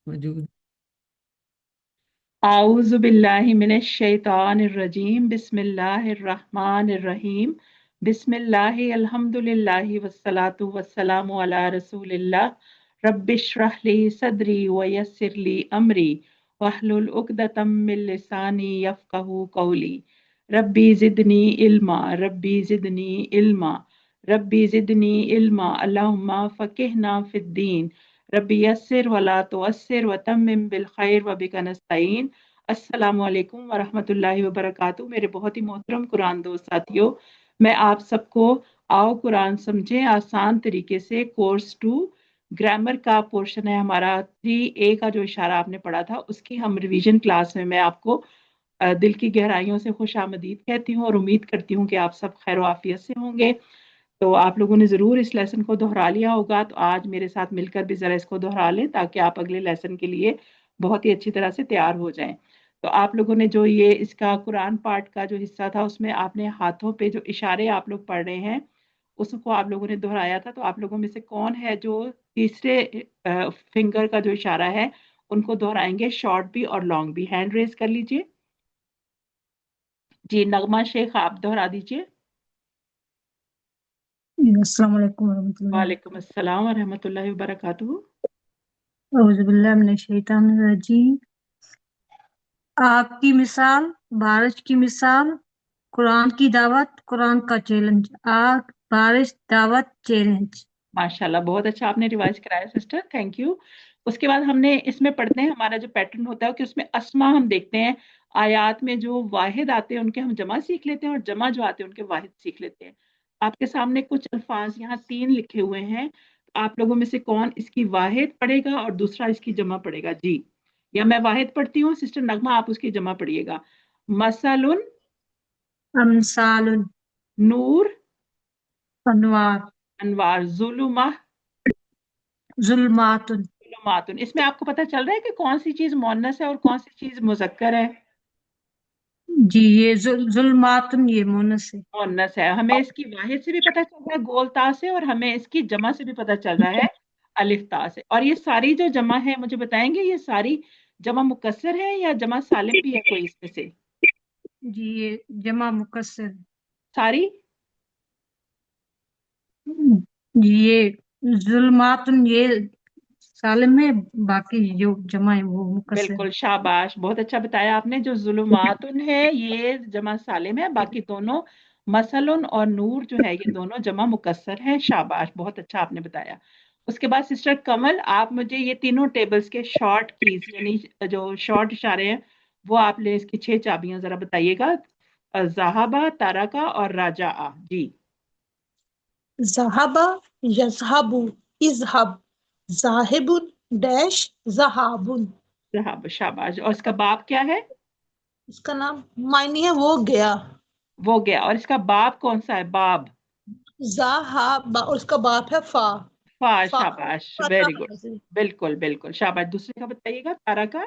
वजूद। आऊज़ु बिल्लाहि मिनश शैतानिर रजीम बिस्मिल्लाहिर रहमानिर रहीम बिस्मिल्लाहि अल्हम्दुलिल्लाहि वस्सलातु वस्सलामु अला रसूलिल्लाह रब्बिश्रह ली सदरी व यस्सिर ली अमरी वहलुल उक़दतम मिन लिसानी यफ़क़हू क़ौली रब्बी ज़िदनी इल्मा रब्बी ज़िदनी इल्मा रब्बी ज़िदनी इल्मा अल्लाहुम्मा फ़क़िहना फ़िद्दीन रब्बी यस्सिर वला तुअस्सिर व तम्मिम बिल खैर व बिका नस्तईन। अस्सलामु अलैकुम व रहमतुल्लाहि व बरकातुहू। मेरे बहुत ही मोहतरम कुरान दोस्त साथियों, मैं आप सबको आओ कुरान समझें आसान तरीके से कोर्स 2 ग्रामर का पोर्शन है हमारा। 3A का जो इशारा आपने पढ़ा था उसकी हम रिवीजन क्लास में मैं आपको दिल की गहराइयों से खुशामदीद कहती हूँ और उम्मीद करती हूँ कि आप सब खैर आफियत से होंगे। तो आप लोगों ने ज़रूर इस लेसन को दोहरा लिया होगा, तो आज मेरे साथ मिलकर भी ज़रा इसको दोहरा लें ताकि आप अगले लेसन के लिए बहुत ही अच्छी तरह से तैयार हो जाएं। तो आप लोगों ने जो ये इसका कुरान पार्ट का जो हिस्सा था उसमें आपने हाथों पे जो इशारे आप लोग पढ़ रहे हैं उसको आप लोगों ने दोहराया था। तो आप लोगों में से कौन है जो तीसरे फिंगर का जो इशारा है उनको दोहराएंगे, शॉर्ट भी और लॉन्ग भी? हैंड रेज कर लीजिए। जी नगमा शेख, आप दोहरा दीजिए। अस्सलाम वालेकुम वरहमतुल्लाह। वालेकुम अस्सलाम व रहमतुल्लाहि व बरकातुहू। औज़ु बिल्लाहि मिनश शैतानिर रजीम। आपकी मिसाल, बारिश की मिसाल, कुरान की दावत, कुरान का चैलेंज। आग, बारिश, दावत, चैलेंज। माशाल्लाह, बहुत अच्छा आपने रिवाइज कराया सिस्टर, थैंक यू। उसके बाद हमने इसमें पढ़ते हैं, हमारा जो पैटर्न होता है कि उसमें अस्मा हम देखते हैं। आयात में जो वाहिद आते हैं उनके हम जमा सीख लेते हैं और जमा जो आते हैं उनके वाहिद सीख लेते हैं। आपके सामने कुछ अल्फाज यहाँ 3 लिखे हुए हैं। आप लोगों में से कौन इसकी वाहिद पढ़ेगा और दूसरा इसकी जमा पढ़ेगा? जी, या मैं वाहिद पढ़ती हूँ, सिस्टर नगमा आप उसकी जमा पढ़िएगा। मसलुन, अमसालुन, नूर, अनवार, अनवार, जुलुमा, जुल्मातुन। जुलुमातुन। इसमें आपको पता चल रहा है कि कौन सी चीज मुअन्नस है और कौन सी चीज मुजक्कर है? जी, ये जुल्मातुन ये मुन्नस है। मुअन्नस है। हमें इसकी वाहिद से भी पता चल रहा है गोल ता से, और हमें इसकी जमा से भी पता चल रहा है अलिफ ता से। और ये सारी जो जमा है मुझे बताएंगे ये सारी जमा मुकस्सर है या जमा सालिम भी है कोई इसमें से? जी, ये जमा मुकस्सर। सारी? जी, ये जुल्मातुन ये सालिम है, बाकी जो जमा है वो मुकस्सर है। बिल्कुल, शाबाश, बहुत अच्छा बताया आपने। जो जुलुमातुन है ये जमा सालिम है, बाकी दोनों मसलुन और नूर जो है ये दोनों जमा मुकस्सर है। शाबाश, बहुत अच्छा आपने बताया। उसके बाद सिस्टर कमल, आप मुझे ये तीनों टेबल्स के शॉर्ट कीज यानी जो शॉर्ट इशारे हैं वो आप ले इसकी 6 चाबियां जरा बताइएगा। जहाबा, तारका और राजा जी। ज़हाबा, यज़हबु, इज़हब, ज़ाहिबुन, डैश, ज़हाबुन। जहाब, शाबाश। और इसका बाप क्या है? इसका नाम मायने है वो गया। वो गया। और इसका बाप कौन सा है? बाब, ज़हाबा और उसका बाप है फा। फा, फा शाबाश, फतह वेरी गुड। है से। बिल्कुल बिल्कुल, शाबाश। दूसरे का बताइएगा, तारा का।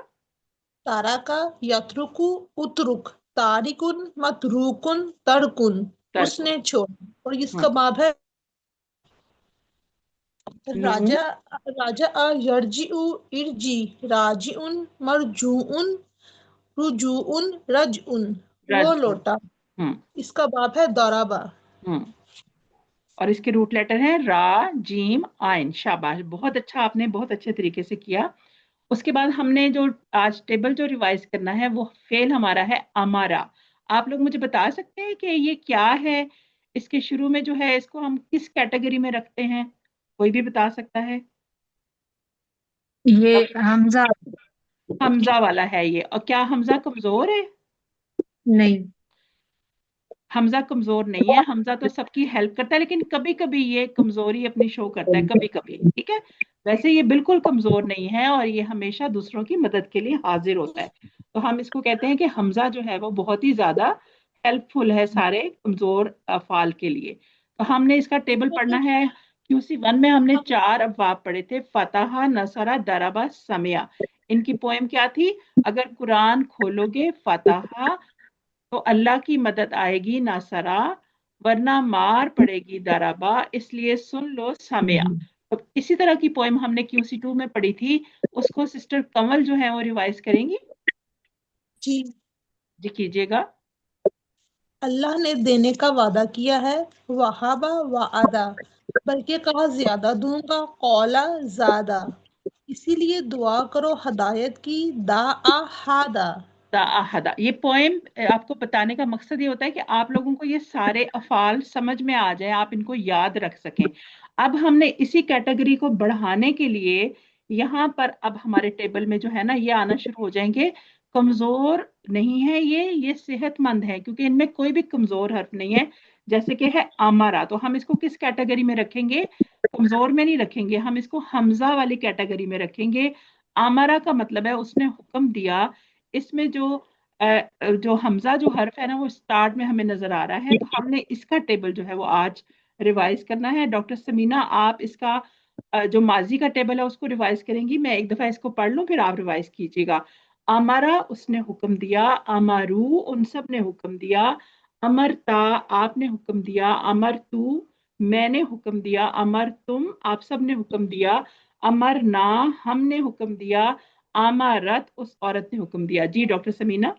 तारा का यत्रुकु, उतरुक, तारिकुन, मतरूकुन, तरकुन। तरकुन। उसने छोड़ा। और हम्म। इसका बाप है नून, राजा। राजा आ यर्जिउ, इर्जी, राजिउन, मरजूउन, रुजूउन, रजउन। वो रजउन। लौटा। हम्म। इसका बाप है दराबा। हम्म। और इसके रूट लेटर हैं रा, जीम, आइन। शाबाश, बहुत अच्छा, आपने बहुत अच्छे तरीके से किया। उसके बाद हमने जो आज टेबल जो रिवाइज करना है वो फेल हमारा है अमारा। आप लोग मुझे बता सकते हैं कि ये क्या है? इसके शुरू में जो है इसको हम किस कैटेगरी में रखते हैं? कोई भी बता सकता है? ये हमजा। हमजा वाला है ये। और क्या हमजा कमजोर है? नहीं। हमजा कमजोर नहीं है, हमजा तो सबकी हेल्प करता है, लेकिन कभी कभी ये कमजोरी अपनी शो करता है, कभी कभी, ठीक है। वैसे ये बिल्कुल कमजोर नहीं है और ये हमेशा दूसरों की मदद के लिए हाजिर होता है। तो हम इसको कहते हैं कि हमजा जो है वो बहुत ही ज्यादा हेल्पफुल है सारे कमजोर अफाल के लिए। तो हमने इसका टेबल इसमें पढ़ना एक है। QC1 में हमने हम 4 अबवाब पढ़े थे, फतहा, नसरा, दरबा, समिया। इनकी पोएम क्या थी? अगर कुरान खोलोगे फतहा तो अल्लाह की मदद आएगी नासरा, वरना मार पड़ेगी दराबा, इसलिए सुन लो समिया। तो इसी तरह की पोएम हमने QC2 में पढ़ी थी, उसको सिस्टर कमल जो है वो रिवाइज करेंगी। जी। जी कीजिएगा। अल्लाह ने देने का वादा किया है, वहाबा वादा, बल्कि कहा ज्यादा दूंगा, कौला ज्यादा। इसीलिए दुआ करो हदायत की, दा आ हादा। ताहदा, ये पोएम आपको बताने का मकसद ये होता है कि आप लोगों को ये सारे अफ़ाल समझ में आ जाए, आप इनको याद रख सकें। अब हमने इसी कैटेगरी को बढ़ाने के लिए यहाँ पर अब हमारे टेबल में जो है ना ये आना शुरू हो जाएंगे। कमजोर नहीं है ये सेहतमंद है, क्योंकि इनमें कोई भी कमजोर हर्फ नहीं है। जैसे कि है अमारा, तो हम इसको किस कैटेगरी में रखेंगे? कमजोर में नहीं रखेंगे, हम इसको हमजा वाली कैटेगरी में रखेंगे। अमारा का मतलब है उसने हुक्म दिया। इसमें जो हमजा जो हर्फ है ना वो स्टार्ट में हमें नजर आ रहा है, तो हमने इसका टेबल जो है वो आज रिवाइज करना है। डॉक्टर समीना, आप इसका जो माजी का टेबल है उसको रिवाइज करेंगी। मैं एक दफा इसको पढ़ लूं, फिर आप रिवाइज कीजिएगा। अमारा, उसने हुक्म दिया। अमारू, उन सब ने हुक्म दिया। अमरता, आपने हुक्म दिया। अमर तू, मैंने हुक्म दिया। अमर तुम, आप सब ने हुक्म दिया। अमर ना, हमने हुक्म दिया। आमारत, उस औरत ने हुक्म दिया। जी डॉक्टर समीना।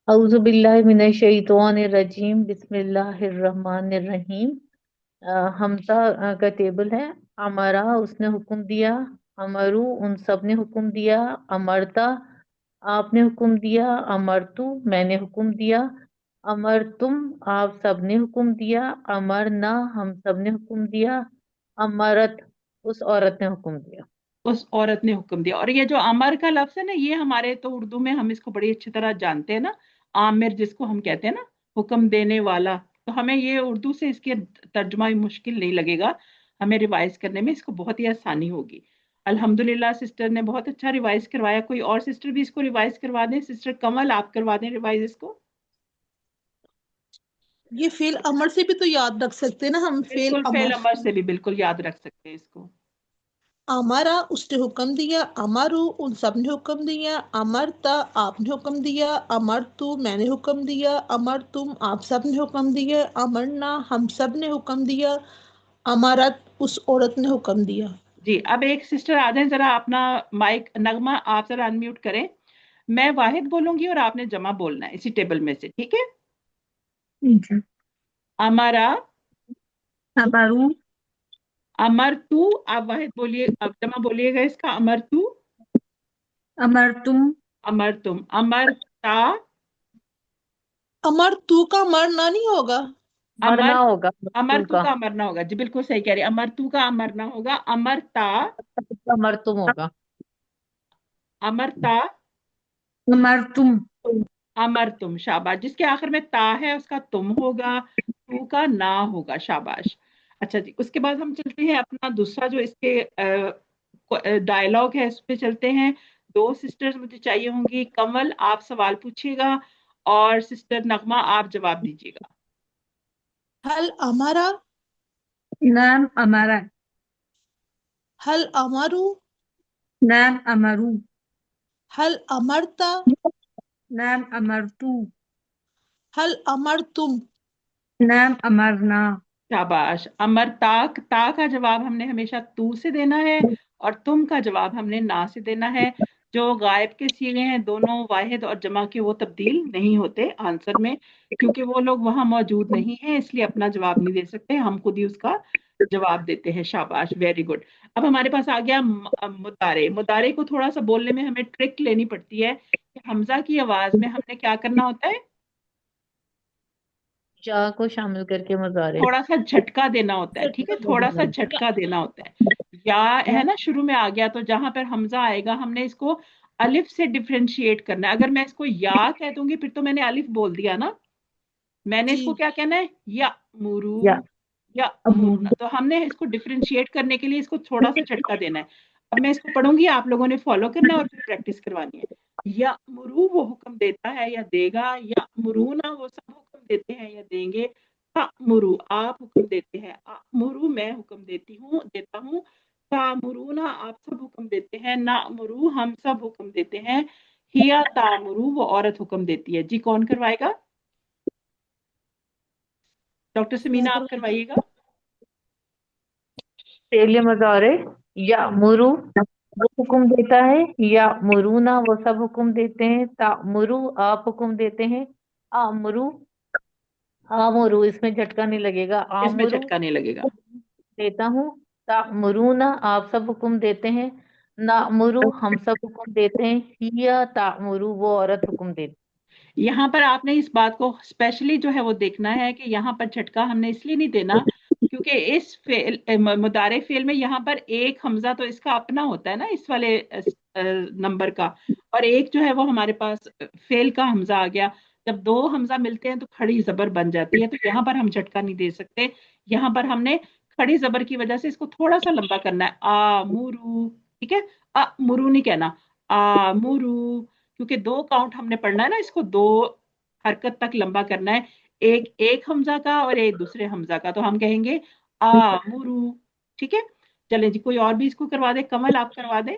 औज़ु बिल्लाहि मिनश शैतानिर रजीम, बिस्मिल्लाहिर रहमानिर रहीम। हमजा का टेबल है। अमरा, उसने हुक्म दिया। अमरू, उन सब ने हुक्म दिया। अमरता, आपने हुक्म दिया। अमरतु, मैंने हुक्म दिया। अमर तुम, आप सब ने हुक्म दिया। अमरना, हम सब ने हुक्म दिया। अमरत, उस औरत ने हुक्म दिया। उस औरत ने हुक्म दिया। और ये जो अमर का लफ्ज है ना, ये हमारे तो उर्दू में हम इसको बड़ी अच्छी तरह जानते हैं ना, आमिर जिसको हम कहते हैं ना, हुक्म देने वाला। तो हमें ये उर्दू से इसके तर्जुमा भी मुश्किल नहीं लगेगा, हमें रिवाइज करने में इसको बहुत ही आसानी होगी। अल्हम्दुलिल्लाह, सिस्टर ने बहुत अच्छा रिवाइज करवाया। कोई और सिस्टर भी इसको रिवाइज करवा दें। सिस्टर कमल, आप करवा दें रिवाइज इसको। ये फेल अमर से भी तो याद रख सकते हैं ना हम, फेल बिल्कुल, फेल अमर। अमर से भी बिल्कुल याद रख सकते हैं इसको। अमारा, उसने हुक्म दिया। अमारू, उन सब ने हुक्म दिया। अमरता, आपने हुक्म दिया। अमर तू, मैंने हुक्म दिया। अमर तुम, आप सब ने हुक्म दिया। अमरना, हम सब ने हुक्म दिया। अमारत, उस औरत ने हुक्म दिया। जी, अब एक सिस्टर आ जाए, जरा अपना माइक, नगमा आप जरा अनम्यूट करें। मैं वाहिद बोलूंगी और आपने जमा बोलना है इसी टेबल में से, ठीक है? जी। अमरा, अमरू, अमर तू, आप वाहिद बोलिए, अब जमा बोलिएगा इसका। अमर तू, अमर तुम, अमर तुम। अमरता, अमर तू का मरना नहीं होगा। अमर, मरना होगा अमर मरतू तू का। का अमरना होगा। जी बिल्कुल सही कह रही है, अमर तू का अमरना होगा। अमरता, मरतुम होगा। अमरता, अमर तुम, अमर तुम, शाबाश। जिसके आखिर में ता है उसका तुम होगा, तू का ना होगा। शाबाश। अच्छा जी, उसके बाद हम चलते हैं अपना दूसरा जो इसके डायलॉग है उस पे चलते हैं। दो सिस्टर्स मुझे चाहिए होंगी। कमल, आप सवाल पूछिएगा और सिस्टर नगमा आप जवाब दीजिएगा। हल अमारा, नाम अमरा, हल अमारू, नाम अमरू, हल अमरता, नाम अमरतू, हल अमर तुम। नाम अमरना। शाबाश। अमर ताक, ता का जवाब हमने हमेशा तू से देना है और तुम का जवाब हमने ना से देना है। जो गायब के सीगे हैं दोनों, वाहिद और जमा के, वो तब्दील नहीं होते आंसर में, क्योंकि वो लोग वहां मौजूद नहीं हैं, इसलिए अपना जवाब नहीं दे सकते, हम खुद ही उसका जवाब देते हैं। शाबाश, वेरी गुड। अब हमारे पास आ गया मुदारे। मुदारे को थोड़ा सा बोलने में हमें ट्रिक लेनी पड़ती है कि हमजा की आवाज में हमने क्या करना होता है, जा को शामिल करके मुजारे। थोड़ा सा झटका देना होता है। ठीक है, थोड़ा सा झटका देना होता है। या है ना, शुरू में आ गया तो जहां पर हमजा आएगा हमने इसको अलिफ से डिफरेंशिएट करना है। अगर मैं इसको या कह दूंगी फिर तो मैंने अलिफ बोल दिया ना, मैंने जी। इसको क्या कहना है? या या मुरू, या अमूर। मुरना। तो हमने इसको डिफरेंशिएट करने के लिए इसको थोड़ा सा झटका देना है। अब मैं इसको पढ़ूंगी, आप लोगों ने फॉलो करना है और फिर प्रैक्टिस करवानी है। या मुरू, वो हुक्म देता है या देगा। या मुरूना, वो सब हुक्म देते हैं या देंगे। मुरू, आप हुक्म देते हैं। मुरू, मैं हुक्म देता हूँ। मुरूना, आप सब हुक्म देते हैं। ना मुरू, हम सब हुक्म देते हैं। हिया तामुरू, वो औरत हुक्म देती है। जी कौन करवाएगा? डॉक्टर मैं समीना, आप करवा करवाइएगा। फेल मुजारे, या मुरु वो हुक्म देता है, या मुरुना वो सब हुक्म देते हैं, तामुरु आप हुक्म देते हैं, आमरु आमरु इसमें झटका नहीं लगेगा, इसमें आमरु झटका नहीं लगेगा। देता हूँ, तामुरुना आप सब हुक्म देते हैं, नामुरु हम सब हुक्म देते हैं, हिया तामुरु वो औरत हुक्म देती यहाँ पर आपने इस बात को स्पेशली जो है वो देखना है कि यहाँ पर झटका हमने इसलिए नहीं देना क्योंकि इस मुदारे फेल में यहाँ पर एक हमजा तो इसका अपना होता है ना इस वाले नंबर का, और एक जो है वो हमारे पास फेल का हमजा आ गया। जब दो हमजा मिलते हैं तो खड़ी जबर बन जाती है, तो यहाँ पर हम झटका नहीं दे सकते। यहाँ पर हमने खड़ी जबर की वजह से इसको थोड़ा सा लंबा करना है, आ मुरू। ठीक है, आ मुरू नहीं कहना, आ मुरू, क्योंकि दो काउंट हमने पढ़ना है ना, इसको दो हरकत तक लंबा करना है, एक एक हमजा का और एक दूसरे हमजा का, तो हम कहेंगे आमुरू। ठीक है, चलें जी, कोई और भी इसको करवा दे, कमल आप करवा दे।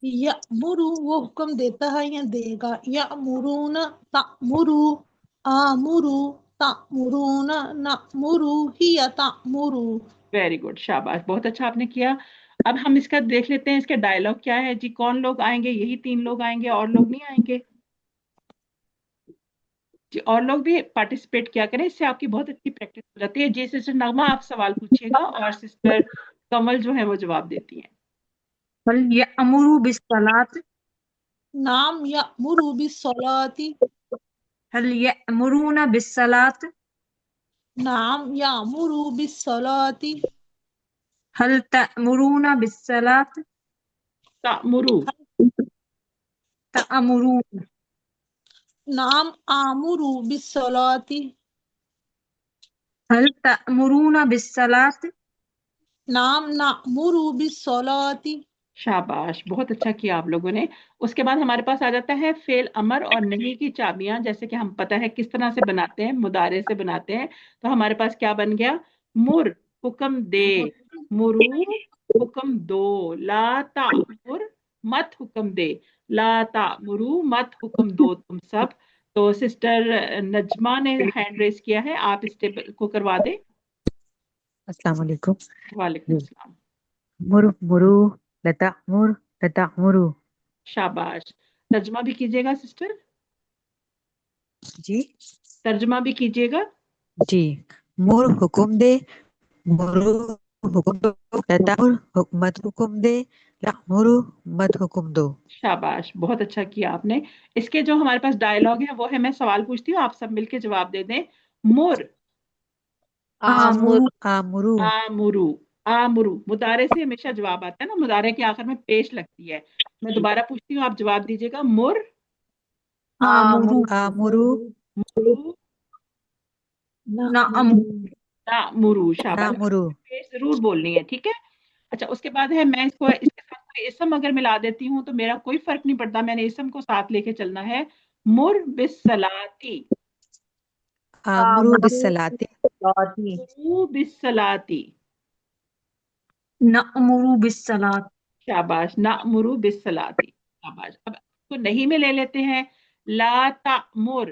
या मुरु वो हुक्म देता है या देगा, या मुरुना तामुरु आमुरु तामुरुना नामुरु हिया तामुरु। वेरी गुड, शाबाश, बहुत अच्छा आपने किया। अब हम इसका देख लेते हैं, इसके डायलॉग क्या है जी। कौन लोग आएंगे? यही तीन लोग आएंगे, और लोग नहीं आएंगे जी। और लोग भी पार्टिसिपेट किया करें, इससे आपकी बहुत अच्छी प्रैक्टिस हो जाती है जी। सिस्टर नगमा आप सवाल पूछिएगा और सिस्टर कमल जो है वो जवाब देती हैं। हल यअमुरु बिस्सलात, नाम या मुरु बिस्सलाती, हल यअमुरूना बिस्सलात, नाम या मुरु बिस्सलाती, हल तअमुरूना बिस्सलात, तामुरू, तअमुरून, नाम आमुरु बिस्सलाती, हल तअमुरूना बिस्सलात, नाम नामुरु बिस्सलाती। शाबाश, बहुत अच्छा किया आप लोगों ने। उसके बाद हमारे पास आ जाता है फेल अमर और नहीं की चाबियां। जैसे कि हम पता है किस तरह से बनाते हैं, मुदारे से बनाते हैं। तो हमारे पास क्या बन गया? मुर, हुक्म दे, मुरू, हुक्म दो, ला तामुर, मत हुक्म दे, ला तामुरू, मत हुक्म दो तुम सब। तो सिस्टर नजमा ने हैंड रेस किया है, आप इस टेबल को करवा दे। अस्सलाम वालेकुम। वालेकुम सलाम। मुरु मुरु लता मुर लता मुरु। शाबाश, तर्जमा भी कीजिएगा सिस्टर, जी तर्जमा भी कीजिएगा। जी। मुर हुकुम दे, मुरु हुकुम दो, लता मुर मत हुकुम दे, ला मुरु मत हुकुम दो। शाबाश, बहुत अच्छा किया आपने। इसके जो हमारे पास डायलॉग है वो है, मैं सवाल पूछती हूँ, आप सब मिलके जवाब दे दें। मुर, आमुरू, आमुरु आमुरु, आमुरु मुदारे से हमेशा जवाब आता है ना, मुदारे के आखिर में पेश लगती है। मैं दोबारा पूछती हूँ, आप जवाब दीजिएगा। मुर, आमुरू, आमुरु मुरु, नअमुरू, ना मुरु। शाबाश, नामुरु। पेश जरूर बोलनी है, ठीक है। अच्छा, उसके बाद है, मैं इसको इसके साथ कोई इसम अगर मिला देती हूँ तो मेरा कोई फर्क नहीं पड़ता, मैंने इसम को साथ लेके चलना है। मुर बिस्सलाती, आमुरु बिस्सलाती, लाती, मुरु बिस्सलाती। नअमुरू बिस्सलात, शाबाश, नामुरु बिस्सलाती। शाबाश। अब तो नहीं में ले लेते हैं। ला तामुर,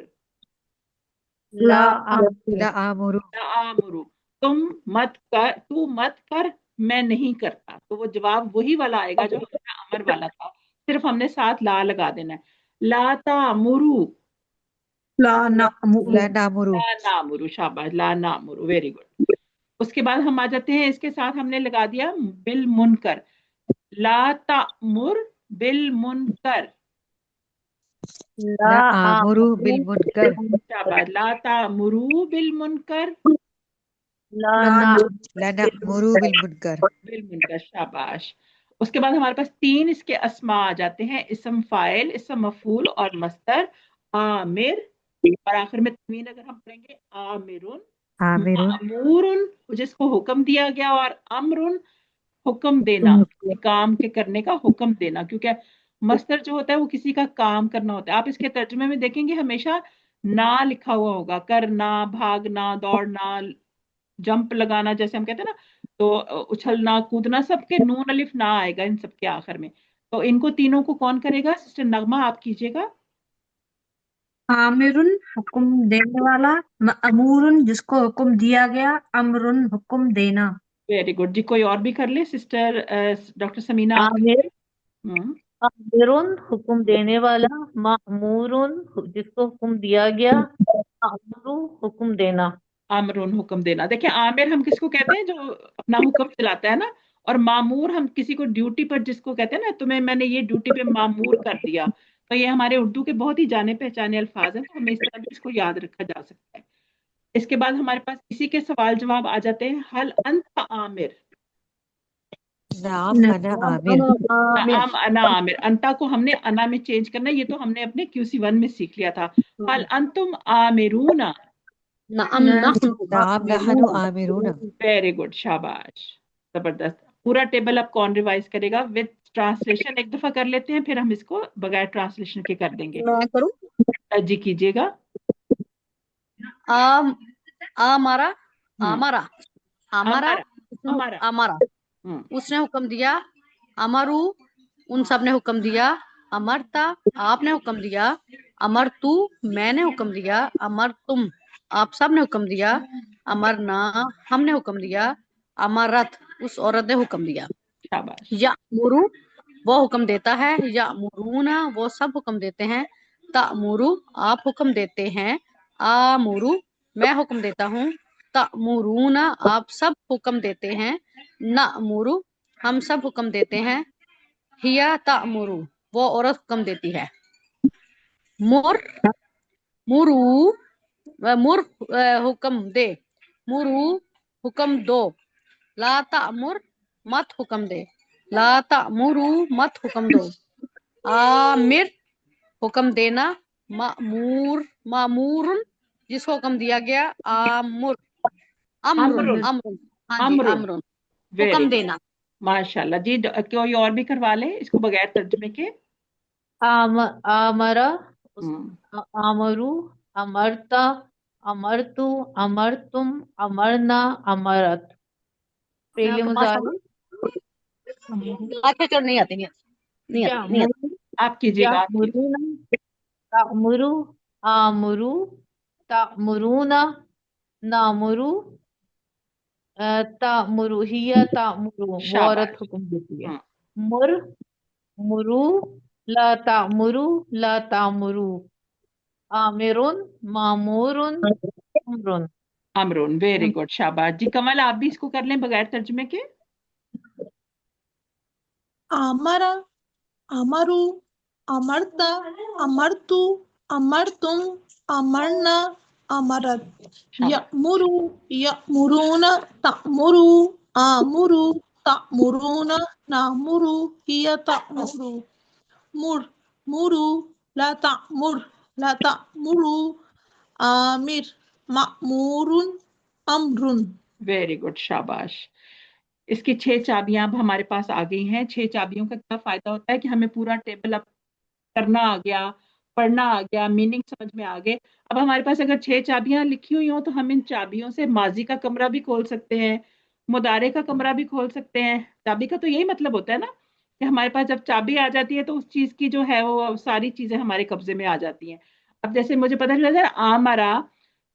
ला ला ला आमुरु ला आमुरु, तुम मत कर, तू मत कर, मैं नहीं करता। तो वो जवाब वही वाला आएगा जो हमारा अमर वाला था, सिर्फ हमने साथ ला लगा देना है। ला तामुरु, ला नअमुरू, ला नामुरु। ला नामुरु। शाबाश, ला नामुरु, वेरी गुड। उसके बाद हम आ जाते हैं, इसके साथ हमने लगा दिया बिल मुनकर। ला तामुर बिल मुनकर। ला ला आमुरु आमरू बिल मुनकर। शाबाश, ला तामुरु बिल मुनकर, ला ला ना ला नामुरु बिल मुनकर। बिल मुनकर। शाबाश। उसके बाद हमारे पास तीन इसके अस्मा आ जाते हैं, इसम फाइल, इसम मफूल और मस्तर। आमिर, और आखिर में तनवीन अगर हम पढ़ेंगे, आमिरुन, आमिरुन मामूरुन जिसको हुक्म दिया गया, और अमरुन हुक्म देना, किसी काम के करने का हुक्म देना। क्योंकि मस्तर जो होता है वो किसी का काम करना होता है। आप इसके तर्जुमे में देखेंगे हमेशा ना लिखा हुआ होगा, करना, भागना, दौड़ना, जंप लगाना, जैसे हम कहते हैं ना, तो उछलना, कूदना, सबके नून अलिफ ना आएगा इन सबके आखिर में। तो इनको तीनों को कौन करेगा? सिस्टर नगमा आप कीजिएगा। आमिरुन हुक्म देने वाला, अमूरुन जिसको हुक्म दिया गया, अमरुन हुक्म देना। वेरी गुड जी। कोई और भी कर ले सिस्टर डॉक्टर समीना आप। आमिर, हम्म, आमिरुन हुक्म देने वाला, मामूरुन जिसको हुक्म दिया गया, आमरू हुक्म देना। आमरून हुक्म देना। देखिए आमिर हम किसको कहते हैं, जो अपना हुक्म चलाता है ना, और मामूर हम किसी को ड्यूटी पर जिसको कहते हैं ना, तुम्हें मैंने ये ड्यूटी पे मामूर कर दिया। तो ये हमारे उर्दू के बहुत ही जाने पहचाने अल्फाज हैं, तो हमें इस तरह भी इसको याद रखा जा सकता है। इसके बाद हमारे पास इसी के सवाल जवाब आ जाते हैं। हल अंत आमिर। नाम अना आमिर। आम अना आमिर, अंता को हमने अना में चेंज करना, ये तो हमने अपने QC1 में सीख लिया था। हल अंतुम आमिरूना। नअम नहनु नाम नहनु आमिरून। वेरी गुड, शाबाश, जबरदस्त। पूरा टेबल अब कौन रिवाइज करेगा विद ट्रांसलेशन? एक दफा कर लेते हैं, फिर हम इसको बगैर ट्रांसलेशन के कर देंगे। मैं करूं? जी कीजिएगा। आम आमारा हम्म, आमारा आमारा हमारा, हमारा। आमारा हम्म, उसने हुक्म दिया। अमरू उन सब ने हुक्म दिया। अमरता आपने हुक्म दिया। अमर तू मैंने हुक्म दिया। अमर तुम आप सब ने हुक्म दिया। अमरना हमने हुक्म दिया। अमरत उस औरत ने हुक्म दिया। शाबाश। या मुरु वो हुक्म देता है। या मुरूना वो सब हुक्म देते हैं। तामुरु आप हुक्म देते हैं। आमुरु मैं हुक्म देता हूँ। तामुरूना आप सब हुक्म देते हैं। नामुरु हम सब हुक्म देते हैं। हिया तामुरु वो औरत हुक्म देती है। मुर मुरु मुर हुक्म दे। मुरु हुक्म दो। ला तामुर मत हुक्म दे। ला तामुरु मत हुक्म दो। आमिर हुक्म देना। मामूर मामूरुन जिसको हुक्म दिया गया। आमुर अमरुन अमरुन, अमरुन हाँ जी अमरुन। अमरुन वेरी हुक्म गुड, देना। माशाल्लाह जी। कोई और भी करवा ले इसको बगैर तर्जुमे के। आमरा, हम्म, आमरू, अमरता, अमरतु, अमरतुम, अमरना, अमरत। फेले मुजारी, अच्छा चलो नहीं आती नहीं आती नहीं आती नहीं आती। यामुरू, आप कीजिएगा, आप कीजिए। यामुरूना, तामुरू, आमुरू, तामुरूना, नामुरू, तामुरू, हिया तामुरू वो औरत शाबाश। हुक्म देती है। हम्म, मुर, मुरू, ला तामुरू, ला तामुरू, आमिरुन, मामूरुन, अमरुन। अमरुन। वेरी गुड, शाबाश जी। कमल आप भी इसको कर लें बगैर तर्जुमे के। आमरा अमरु अमरता अमरतु अमरतुम अमरना अमरत। शाबाश। यमुरु यमुरून तमुरु आमुरु तमुरून नामुरु हिय तमुरु। मुर मुरु ला तमुर ला तमुरु आमिर मअमुरुन अमरुन। वेरी गुड, शाबाश। इसकी 6 चाबियां अब हमारे पास आ गई हैं। 6 चाबियों का क्या फायदा होता है कि हमें पूरा टेबल अब करना आ गया, पढ़ना आ गया, मीनिंग समझ में आ गए। अब हमारे पास अगर 6 चाबियां लिखी हुई हो तो हम इन चाबियों से माजी का कमरा भी खोल सकते हैं, मुदारे का कमरा भी खोल सकते हैं। चाबी का तो यही मतलब होता है ना कि हमारे पास जब चाबी आ जाती है तो उस चीज की जो है वो सारी चीजें हमारे कब्जे में आ जाती हैं। अब जैसे मुझे पता चला था आमरा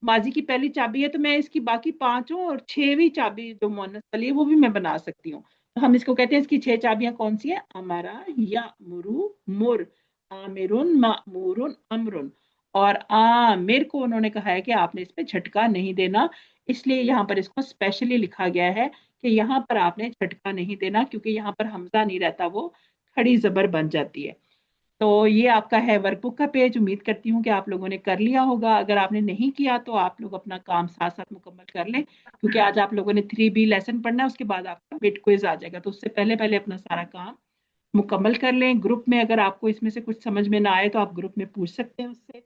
माजी की पहली चाबी है, तो मैं इसकी बाकी 5 और 6वीं चाबी जो मुअन्नस वाली है वो भी मैं बना सकती हूँ। तो हम इसको कहते हैं, इसकी 6 चाबियां कौन सी है? अमरा, या मुरु, मुर, आमिरुन, मामूरुन, अमरुन। और आमिर को उन्होंने कहा है कि आपने इस पे झटका नहीं देना, इसलिए यहाँ पर इसको स्पेशली लिखा गया है कि यहाँ पर आपने झटका नहीं देना, क्योंकि यहाँ पर हमजा नहीं रहता, वो खड़ी जबर बन जाती है। तो ये आपका है वर्कबुक का पेज। उम्मीद करती हूँ कि आप लोगों ने कर लिया होगा। अगर आपने नहीं किया तो आप लोग अपना काम साथ साथ मुकम्मल कर लें, क्योंकि आज आप लोगों ने 3B लेसन पढ़ना है, उसके बाद आपका मिड क्विज आ जाएगा। तो उससे पहले पहले अपना सारा काम मुकम्मल कर लें। ग्रुप में अगर आपको इसमें से कुछ समझ में ना आए तो आप ग्रुप में पूछ सकते हैं उससे।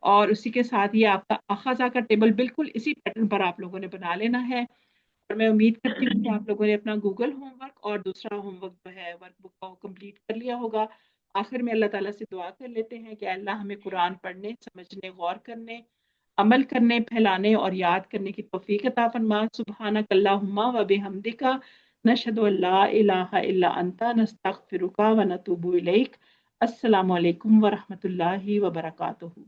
और उसी के साथ ये आपका अखाजा का टेबल बिल्कुल इसी पैटर्न पर आप लोगों ने बना लेना है। और मैं उम्मीद करती हूँ कि आप लोगों ने अपना गूगल होमवर्क और दूसरा होमवर्क जो है वर्कबुक का कंप्लीट कर लिया होगा। आखिर में अल्लाह ताला से दुआ कर लेते हैं कि अल्लाह हमें कुरान पढ़ने, समझने, गौर करने, अमल करने, फैलाने और याद करने की तौफीक अता फरमा। सुब्हानक अल्लाहुम्मा व बिहम्दिका नशहदु अल्ला इलाहा इल्ला अंता नस्तगफिरुका व नतूबु इलैक। अस्सलामु अलैकुम व रहमतुल्लाहि व बरकातुहू।